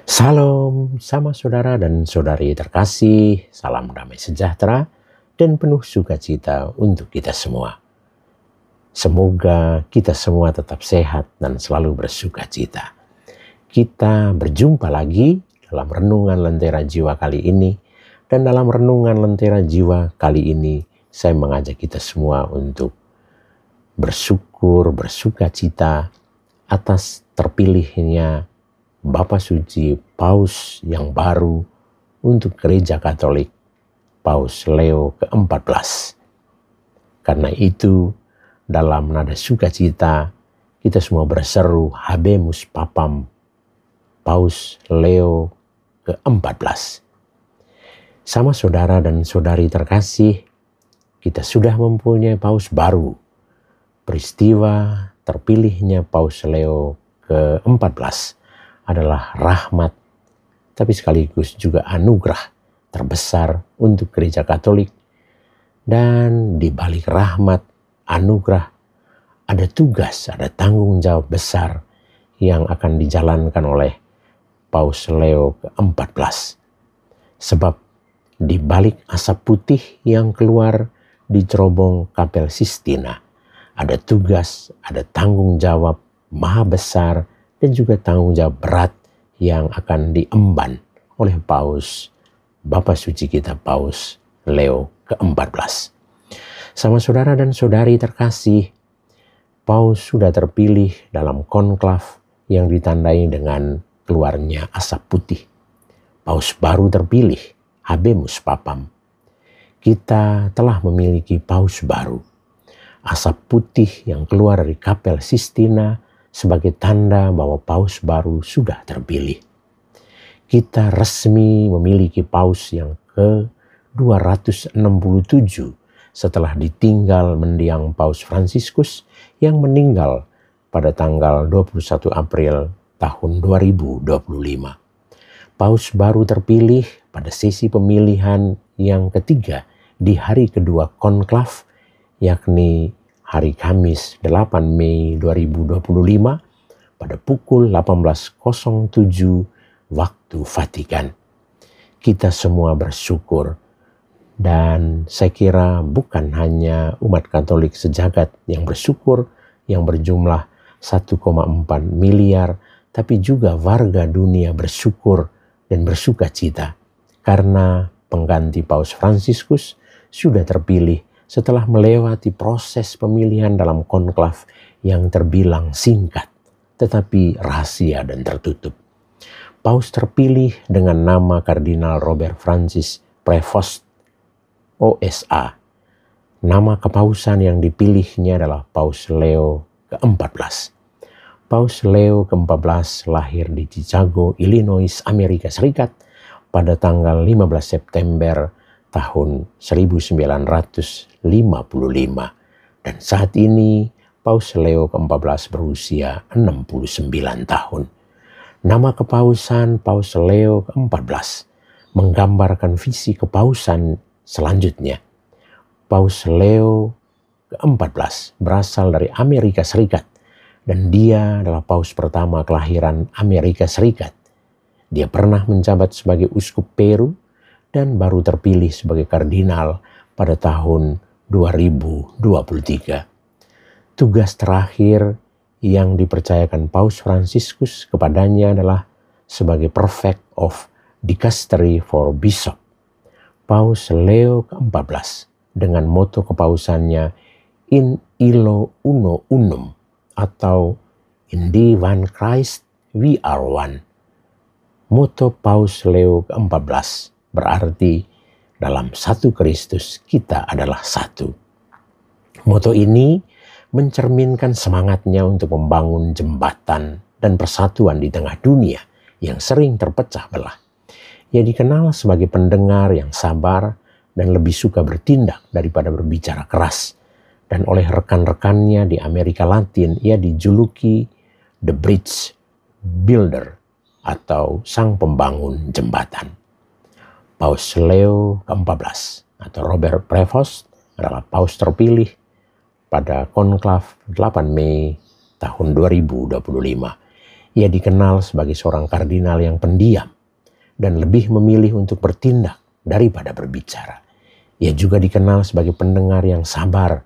Salam sama saudara dan saudari terkasih, salam damai sejahtera dan penuh sukacita untuk kita semua. Semoga kita semua tetap sehat dan selalu bersukacita. Kita berjumpa lagi dalam renungan Lentera Jiwa kali ini, dan dalam renungan Lentera Jiwa kali ini saya mengajak kita semua untuk bersyukur, bersukacita atas terpilihnya Bapa Suci Paus yang baru untuk Gereja Katolik, Paus Leo ke-14. Karena itu, dalam nada sukacita, kita semua berseru Habemus Papam, Paus Leo ke-14. Sama saudara dan saudari terkasih, kita sudah mempunyai Paus baru. Peristiwa terpilihnya Paus Leo ke-14 adalah rahmat, tapi sekaligus juga anugerah terbesar untuk Gereja Katolik. Dan di balik rahmat, anugerah, ada tugas, ada tanggung jawab besar yang akan dijalankan oleh Paus Leo ke-14. Sebab di balik asap putih yang keluar di cerobong Kapel Sistina, ada tugas, ada tanggung jawab maha besar dan juga tanggung jawab berat yang akan diemban oleh Paus, Bapa Suci kita Paus Leo ke-14. Sama saudara dan saudari terkasih, Paus sudah terpilih dalam konklav yang ditandai dengan keluarnya asap putih. Paus baru terpilih, Habemus Papam. Kita telah memiliki Paus baru. Asap putih yang keluar dari Kapel Sistina sebagai tanda bahwa Paus baru sudah terpilih. Kita resmi memiliki Paus yang ke-267 setelah ditinggal mendiang Paus Fransiskus yang meninggal pada tanggal 21 April tahun 2025. Paus baru terpilih pada sesi pemilihan yang ketiga di hari kedua konklav, yakni hari Kamis 8 Mei 2025 pada pukul 18.07 waktu Vatikan. Kita semua bersyukur, dan saya kira bukan hanya umat Katolik sejagat yang bersyukur yang berjumlah 1,4 miliar, tapi juga warga dunia bersyukur dan bersukacita karena pengganti Paus Fransiskus sudah terpilih setelah melewati proses pemilihan dalam konklav yang terbilang singkat, tetapi rahasia dan tertutup. Paus terpilih dengan nama Kardinal Robert Francis Prevost, OSA. Nama kepausan yang dipilihnya adalah Paus Leo ke-14. Paus Leo ke-14 lahir di Chicago, Illinois, Amerika Serikat pada tanggal 15 September tahun 1955, dan saat ini Paus Leo ke-14 berusia 69 tahun. Nama kepausan Paus Leo ke-14 menggambarkan visi kepausan selanjutnya. Paus Leo ke-14 berasal dari Amerika Serikat dan dia adalah Paus pertama kelahiran Amerika Serikat. Dia pernah menjabat sebagai uskup Peru dan baru terpilih sebagai kardinal pada tahun 2023. Tugas terakhir yang dipercayakan Paus Fransiskus kepadanya adalah sebagai Prefect of Dicastery for Bishop. Paus Leo ke-14 dengan moto kepausannya In Illo Uno Unum atau In the One Christ We Are One. Moto Paus Leo ke-14 berarti dalam satu Kristus kita adalah satu. Moto ini mencerminkan semangatnya untuk membangun jembatan dan persatuan di tengah dunia yang sering terpecah belah. Ia dikenal sebagai pendengar yang sabar dan lebih suka bertindak daripada berbicara keras. Dan oleh rekan-rekannya di Amerika Latin, ia dijuluki The Bridge Builder atau sang pembangun jembatan. Paus Leo ke-14 atau Robert Prevost adalah Paus terpilih pada konklav 8 Mei tahun 2025. Ia dikenal sebagai seorang kardinal yang pendiam dan lebih memilih untuk bertindak daripada berbicara. Ia juga dikenal sebagai pendengar yang sabar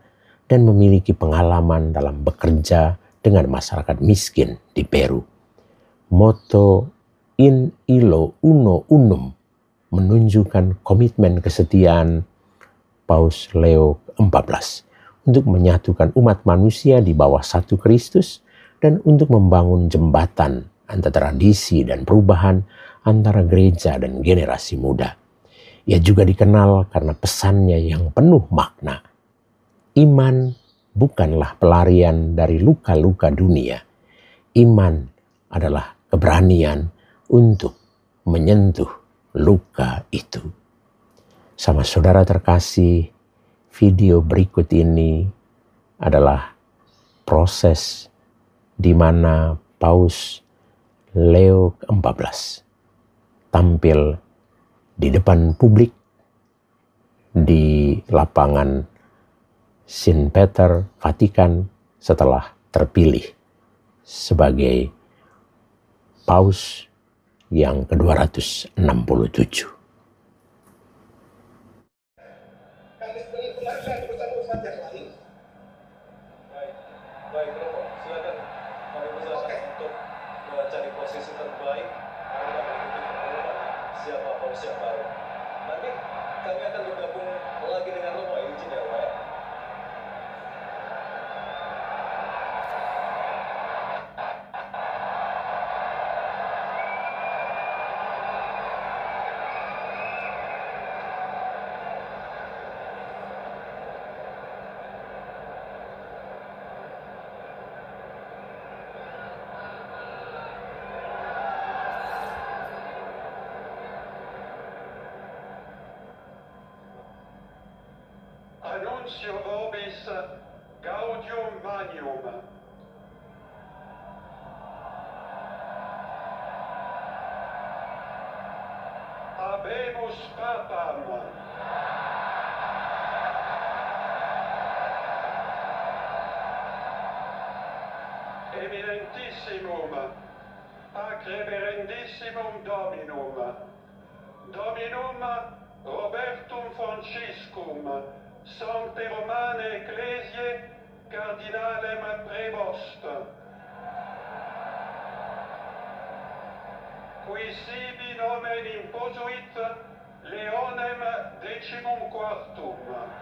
dan memiliki pengalaman dalam bekerja dengan masyarakat miskin di Peru. Moto In Illo Uno Unum menunjukkan komitmen kesetiaan Paus Leo XIV untuk menyatukan umat manusia di bawah satu Kristus dan untuk membangun jembatan antara tradisi dan perubahan antara gereja dan generasi muda. Ia juga dikenal karena pesannya yang penuh makna. Iman bukanlah pelarian dari luka-luka dunia. Iman adalah keberanian untuk menyentuh luka itu. Sama saudara terkasih, video berikut ini adalah proses di mana Paus Leo XIV tampil di depan publik di lapangan St. Peter, Vatikan setelah terpilih sebagai Paus yang ke-267. Baik, Romo, silakan kami persilakan untuk mencari posisi terbaik. Kami akan mengikuti pengumuman siapa Paus yang baru. Nanti kami akan bergabung lagi dengan Romo, izin ya, Romo ya. Annuncio vobis gaudium magnum. Habemus papam. Eminentissimum, ac reverendissimum Dominum, Dominum Robertum Franciscum, Sancte Romane Ecclesiae, Cardinalem Prevost, qui sibi nomen imposuit Leonem XIV.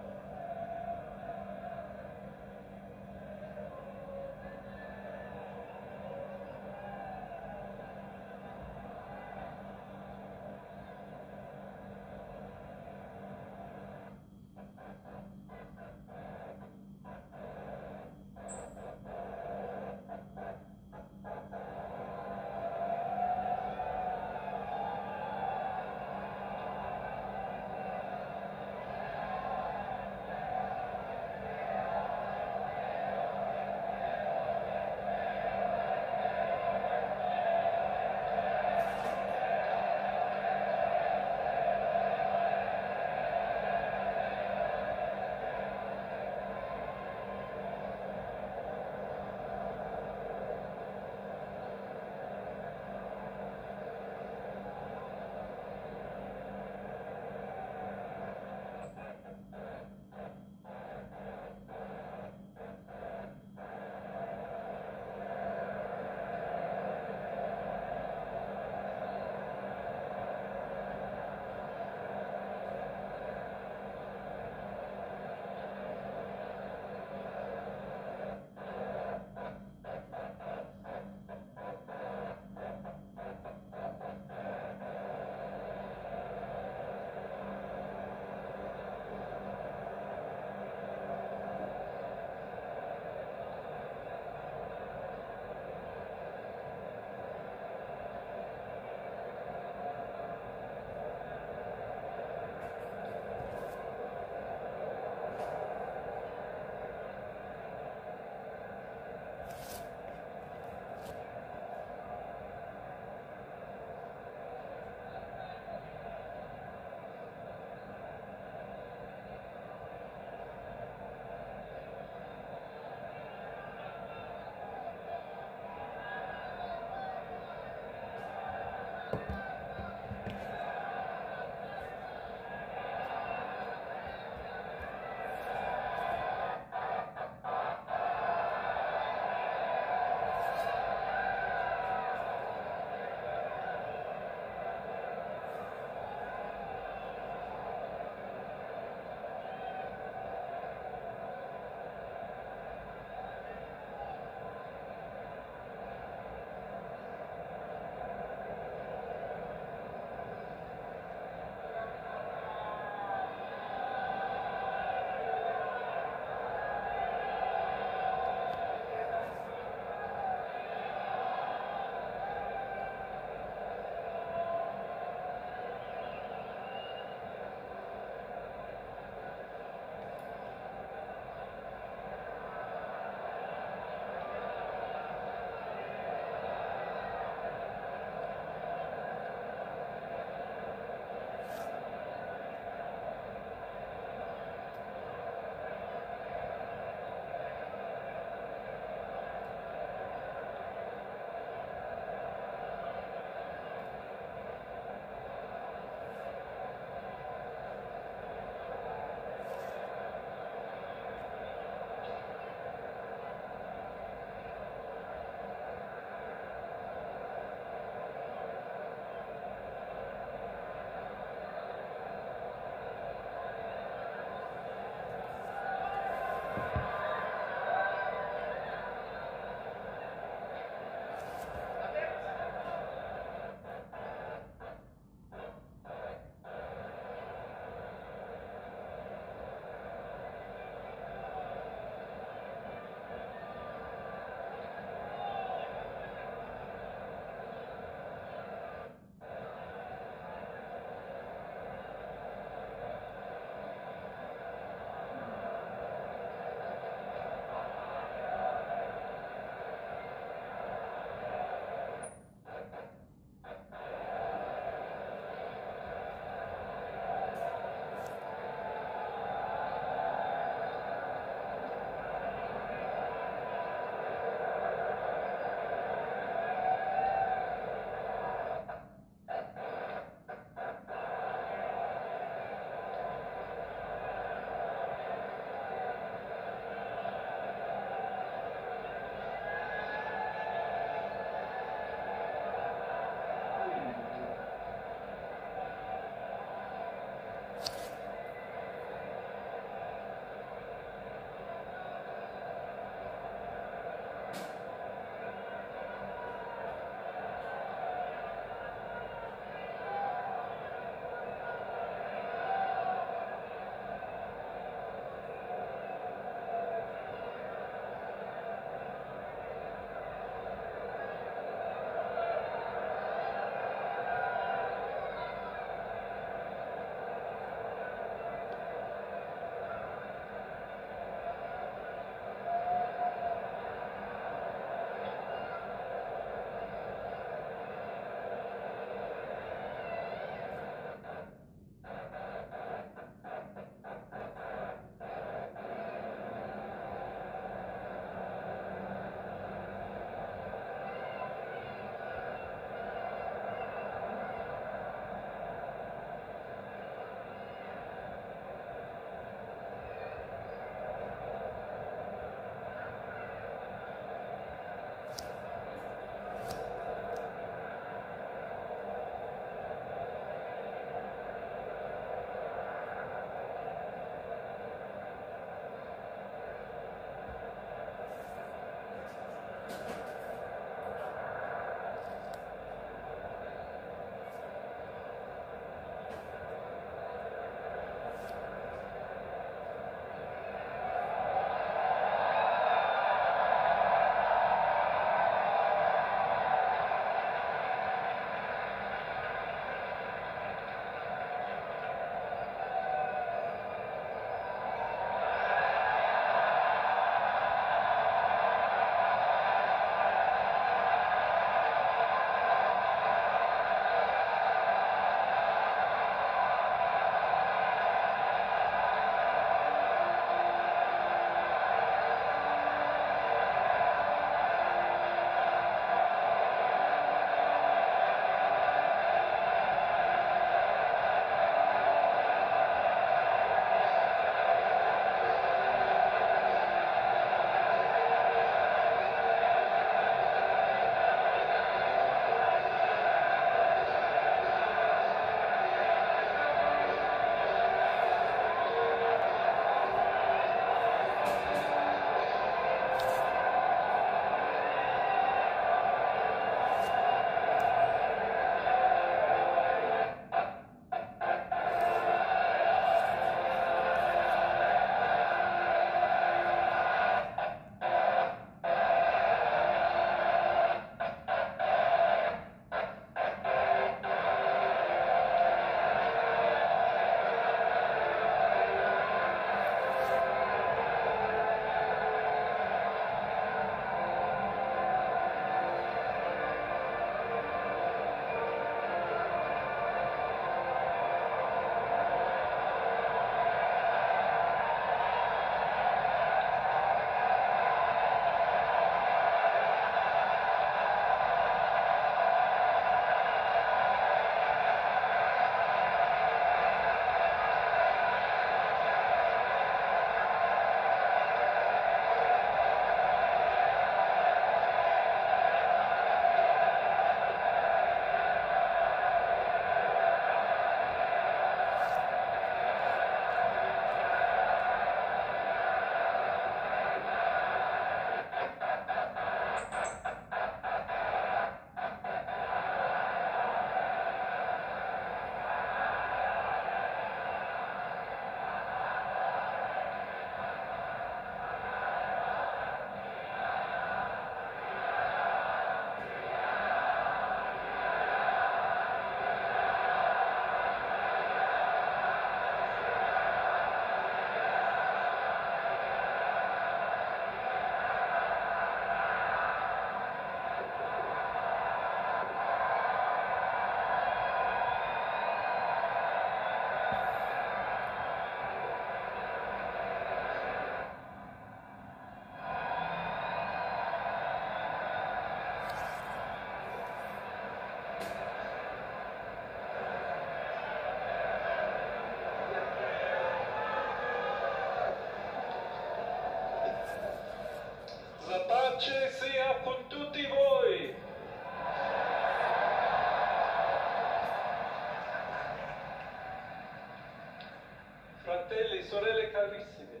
Fratelli, sorelle carissimi,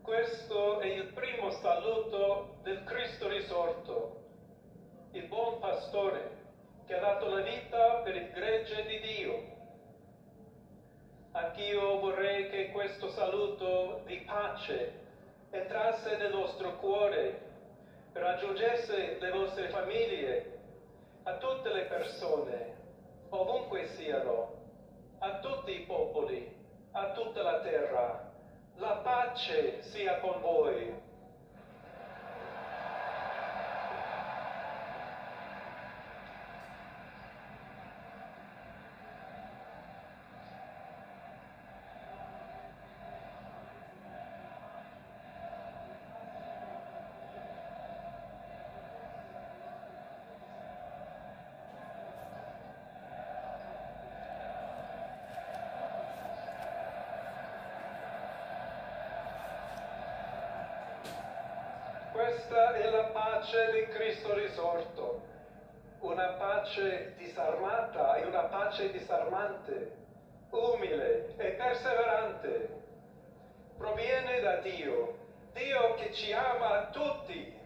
questo è il primo saluto del Cristo risorto, il buon pastore che ha dato la vita per il gregge di Dio. Anch'io vorrei che questo saluto di pace entrasse nel vostro cuore, raggiungesse le vostre famiglie, a tutte le persone, ovunque siano, a tutti i popoli, a tutta la terra. La pace sia con voi. Questa è la pace di Cristo risorto, una pace disarmata e una pace disarmante, umile e perseverante. Proviene da Dio, Dio che ci ama tutti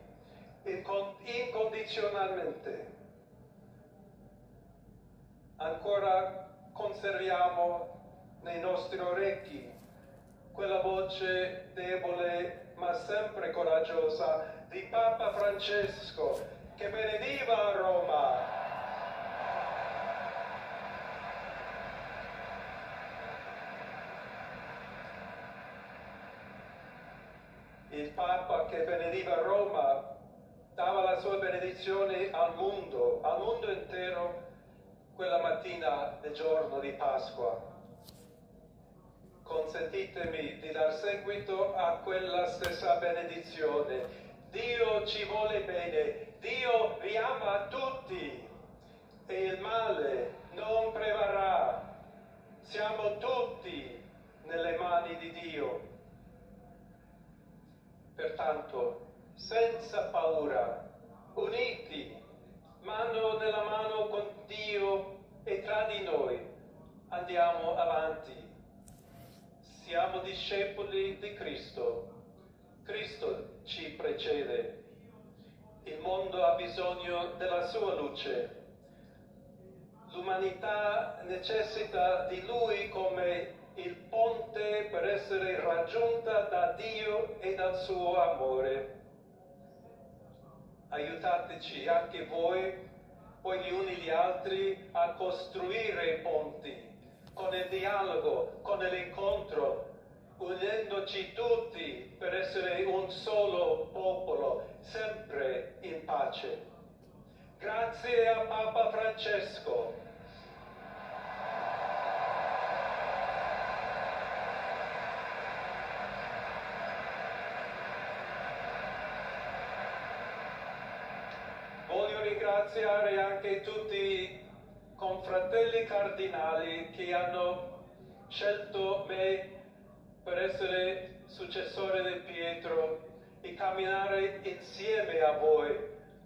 incondizionalmente. Ancora conserviamo nei nostri orecchi quella voce debole ma sempre coraggiosa di Papa Francesco che benediva Roma. Il Papa che benediva Roma dava la sua benedizione al mondo intero, quella mattina del giorno di Pasqua. Consentitemi di dar seguito a quella stessa benedizione. Dio ci vuole bene, Dio vi ama tutti e il male non prevarrà. Siamo tutti nelle mani di Dio. Pertanto, senza paura, uniti, mano nella mano con Dio e tra di noi, andiamo avanti. Siamo discepoli di Cristo. Cristo ci precede. Il mondo ha bisogno della sua luce. L'umanità necessita di Lui come il ponte per essere raggiunta da Dio e dal suo amore. Aiutateci anche voi, poi gli uni gli altri, a costruire ponti con il dialogo, con l'incontro, unendoci tutti per essere un solo popolo, sempre in pace. Grazie a Papa Francesco. Voglio ringraziare anche tutti i confratelli cardinali che hanno scelto me per essere successore di Pietro e camminare insieme a voi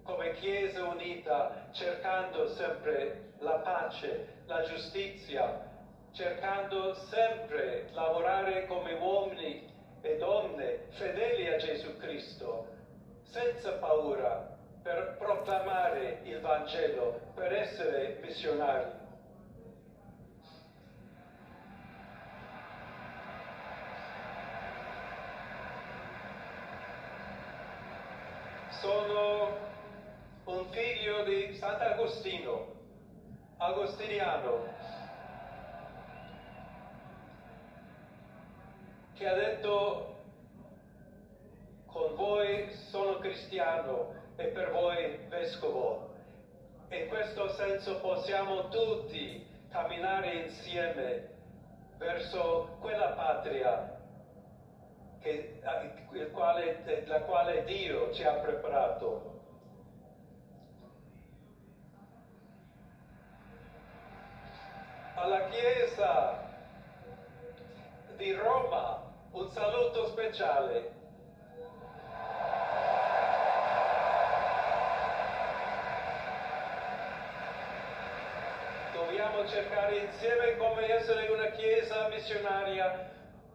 come Chiesa unita, cercando sempre la pace, la giustizia, cercando sempre lavorare come uomini e donne fedeli a Gesù Cristo, senza paura, per proclamare il Vangelo, per essere missionari. Sono un figlio di Sant'Agostino, agostiniano, che ha detto: con voi sono cristiano e per voi vescovo. In questo senso possiamo tutti camminare insieme verso quella patria la quale Dio ci ha preparato. Alla Chiesa di Roma un saluto speciale. Dobbiamo vogliamo cercare insieme come essere una chiesa missionaria,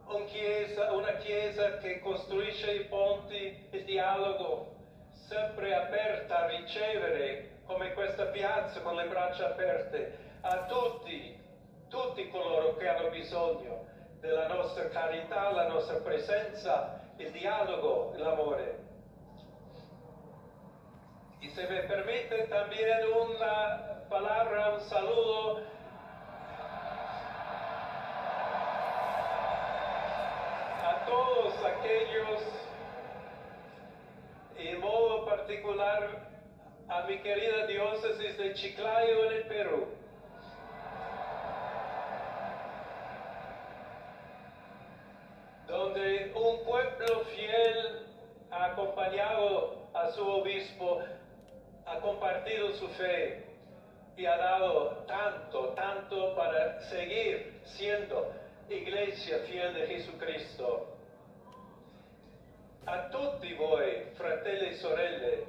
una chiesa che costruisce i ponti, il dialogo, sempre aperta a ricevere, come questa piazza con le braccia aperte, a tutti coloro che hanno bisogno della nostra carità, la nostra presenza, il dialogo, l'amore. Y se me permite también una palabra, un saludo a todos aquellos, y en modo particular a mi querida diócesis de Chiclayo en el Perú. Donde un pueblo fiel ha acompañado a su obispo, ha compartido su fe y ha dado tanto para seguir siendo iglesia fiel de Jesucristo. A tutti voi, fratelli e sorelle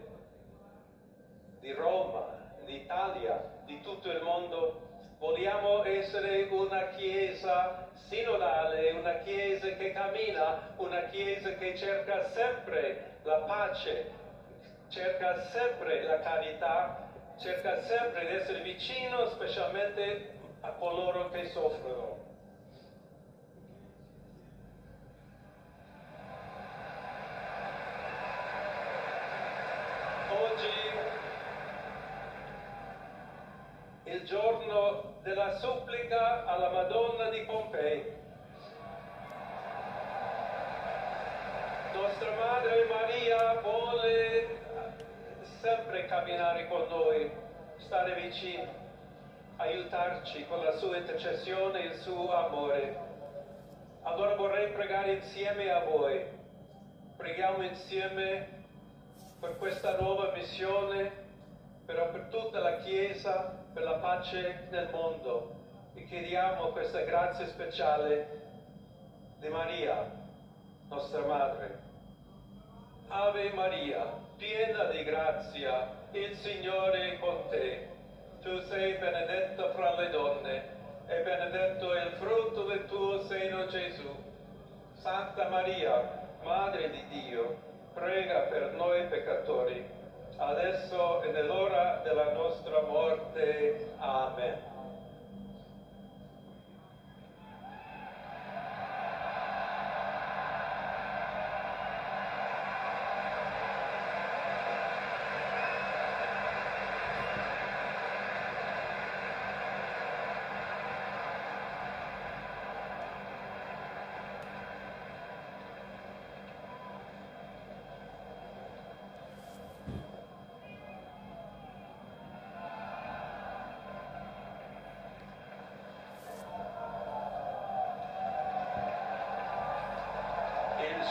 di Roma, d'Italia, di tutto il mondo, vogliamo essere una chiesa sinodale, una chiesa che cammina, una chiesa che cerca sempre la pace, cerca sempre la carità, cerca sempre di essere vicino specialmente a coloro che soffrono. Oggi, il giorno della supplica alla Madonna di Pompei, nostra Madre Maria vuole sempre camminare con noi, stare vicino, aiutarci con la sua intercessione e il suo amore. Allora vorrei pregare insieme a voi. Preghiamo insieme per questa nuova missione, però per tutta la Chiesa, per la pace nel mondo. E chiediamo questa grazia speciale di Maria, nostra Madre. Ave Maria, piena di grazia, il Signore è con te. Tu sei benedetta fra le donne, e benedetto è il frutto del tuo seno, Gesù. Santa Maria, Madre di Dio, prega per noi peccatori, adesso e nell'ora della nostra morte. Amen.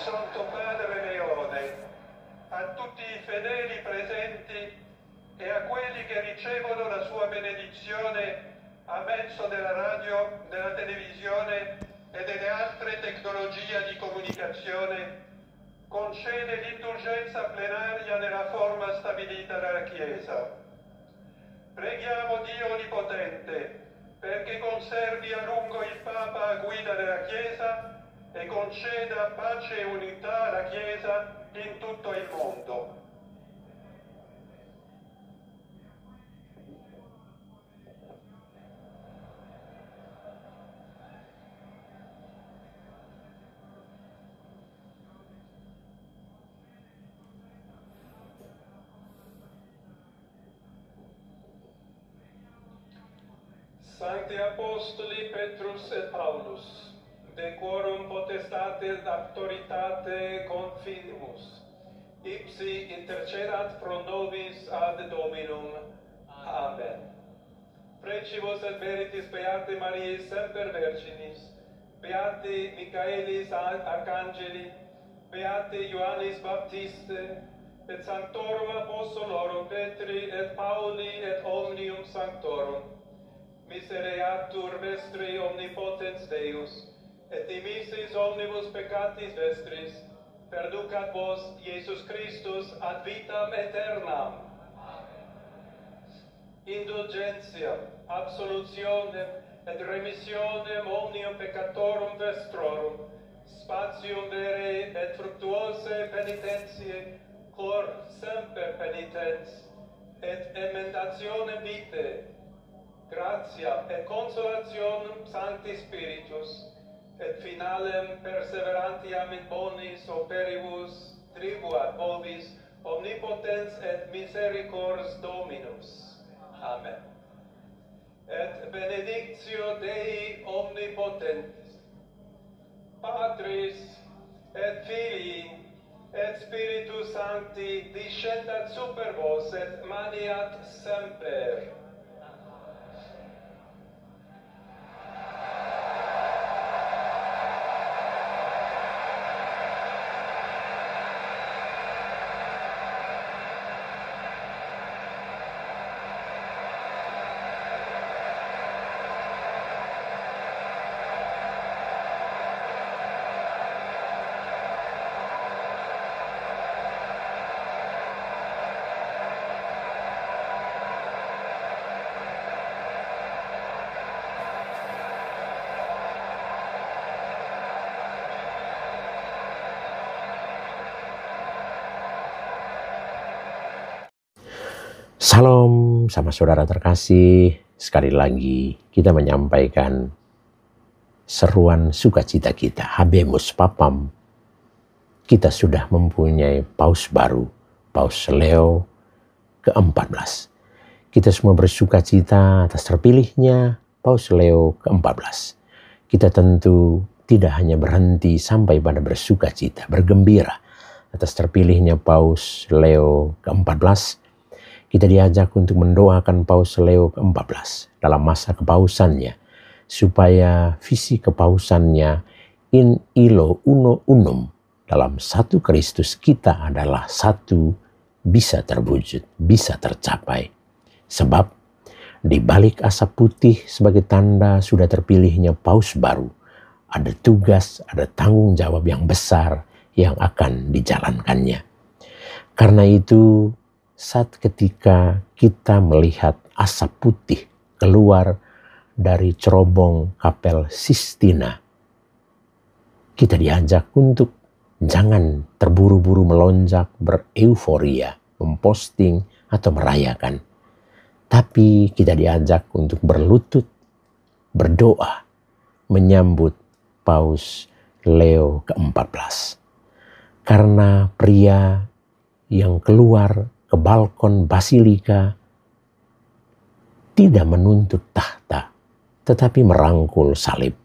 Santo Padre Leone, a tutti i fedeli presenti e a quelli che ricevono la sua benedizione a mezzo della radio, della televisione e delle altre tecnologie di comunicazione, concede l'indulgenza plenaria nella forma stabilita dalla Chiesa. Preghiamo Dio Onnipotente perché conservi a lungo il Papa a guida della Chiesa e conceda pace e unità alla Chiesa in tutto il mondo. Sancti Apostoli Petrus et Paulus, de quorum potestate autoritate confidimus, ipsi intercedat pro nobis ad Dominum. Amen. Precibus et veritis Beate Mariae semper Virginis, Beate Michaelis Arcangeli, Beate Ioannis Baptiste, et Sanctorum Apostolorum Petri et Pauli et omnium Sanctorum, misereatur vestri omnipotens Deus, et dimissis omnibus peccatis vestris, perducat vos, Iesus Christus, ad vitam aeternam. indulgentiam, absolutionem et remissionem omnium peccatorum vestrorum, spatium vere et fructuosae penitentiae, cor semper penitens, et emendationem vitae, gratiam et consolationem Sancti Spiritus, et finalem perseverantiam in bonis operibus tribuat vobis omnipotens et misericors Dominus. Amen. Et benedictio Dei omnipotentis, Patris et Filii et Spiritus Sancti descendat super vos et maniat semper. Salam sama saudara terkasih. Sekali lagi kita menyampaikan seruan sukacita kita. Habemus Papam. Kita sudah mempunyai paus baru, Paus Leo ke-14. Kita semua bersukacita atas terpilihnya Paus Leo ke-14. Kita tentu tidak hanya berhenti sampai pada bersukacita, bergembira atas terpilihnya Paus Leo ke-14. Kita diajak untuk mendoakan Paus Leo ke-14 dalam masa kepausannya, supaya visi kepausannya in illo uno unum dalam satu Kristus kita adalah satu bisa terwujud, bisa tercapai. Sebab di balik asap putih sebagai tanda sudah terpilihnya Paus baru, ada tugas, ada tanggung jawab yang besar yang akan dijalankannya. Karena itu, saat ketika kita melihat asap putih keluar dari cerobong Kapel Sistina, kita diajak untuk jangan terburu-buru melonjak, bereuforia, memposting atau merayakan. Tapi kita diajak untuk berlutut, berdoa, menyambut Paus Leo ke-14. Karena pria yang keluar ke balkon basilika tidak menuntut tahta, tetapi merangkul salib.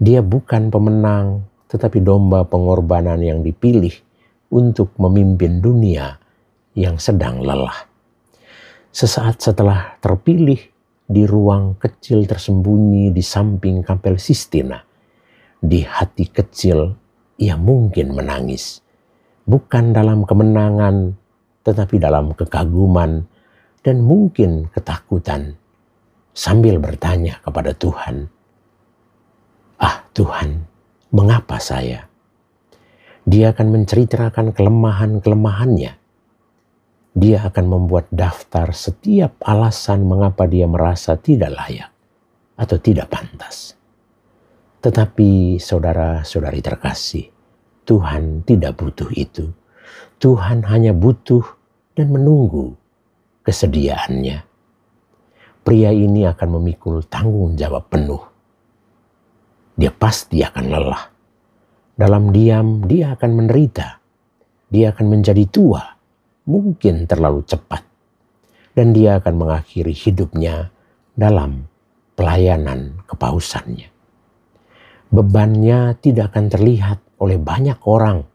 Dia bukan pemenang, tetapi domba pengorbanan yang dipilih untuk memimpin dunia yang sedang lelah. Sesaat setelah terpilih di ruang kecil tersembunyi di samping Kapel Sistina, di hati kecil ia mungkin menangis. Bukan dalam kemenangan, tetapi dalam kekaguman dan mungkin ketakutan, sambil bertanya kepada Tuhan, "Ah Tuhan, mengapa saya?" Dia akan menceritakan kelemahan-kelemahannya. Dia akan membuat daftar setiap alasan mengapa dia merasa tidak layak atau tidak pantas. Tetapi saudara-saudari terkasih, Tuhan tidak butuh itu. Tuhan hanya butuh dan menunggu kesediaannya. Pria ini akan memikul tanggung jawab penuh. Dia pasti akan lelah. Dalam diam dia akan menderita. Dia akan menjadi tua, mungkin terlalu cepat. Dan dia akan mengakhiri hidupnya dalam pelayanan kepausannya. Bebannya tidak akan terlihat oleh banyak orang,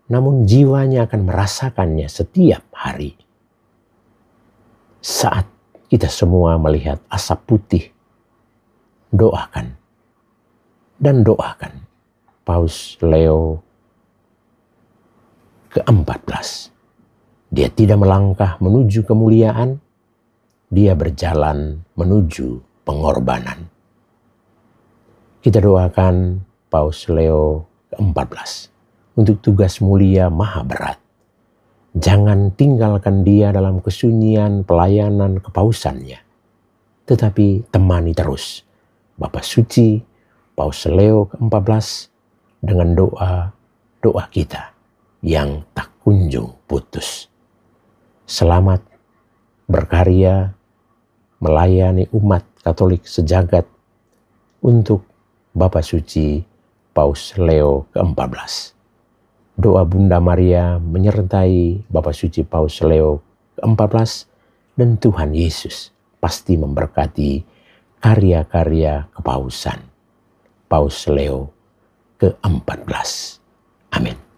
namun jiwanya akan merasakannya setiap hari. Saat kita semua melihat asap putih, doakan dan doakan Paus Leo ke-14. Dia tidak melangkah menuju kemuliaan, dia berjalan menuju pengorbanan. Kita doakan Paus Leo ke-14 untuk tugas mulia maha berat. Jangan tinggalkan dia dalam kesunyian pelayanan kepausannya, tetapi temani terus Bapa Suci Paus Leo ke-14 dengan doa kita yang tak kunjung putus. Selamat berkarya melayani umat Katolik sejagat untuk Bapa Suci Paus Leo ke-14. Doa Bunda Maria menyertai Bapa Suci Paus Leo ke-14 dan Tuhan Yesus pasti memberkati karya-karya kepausan Paus Leo ke-14. Amin.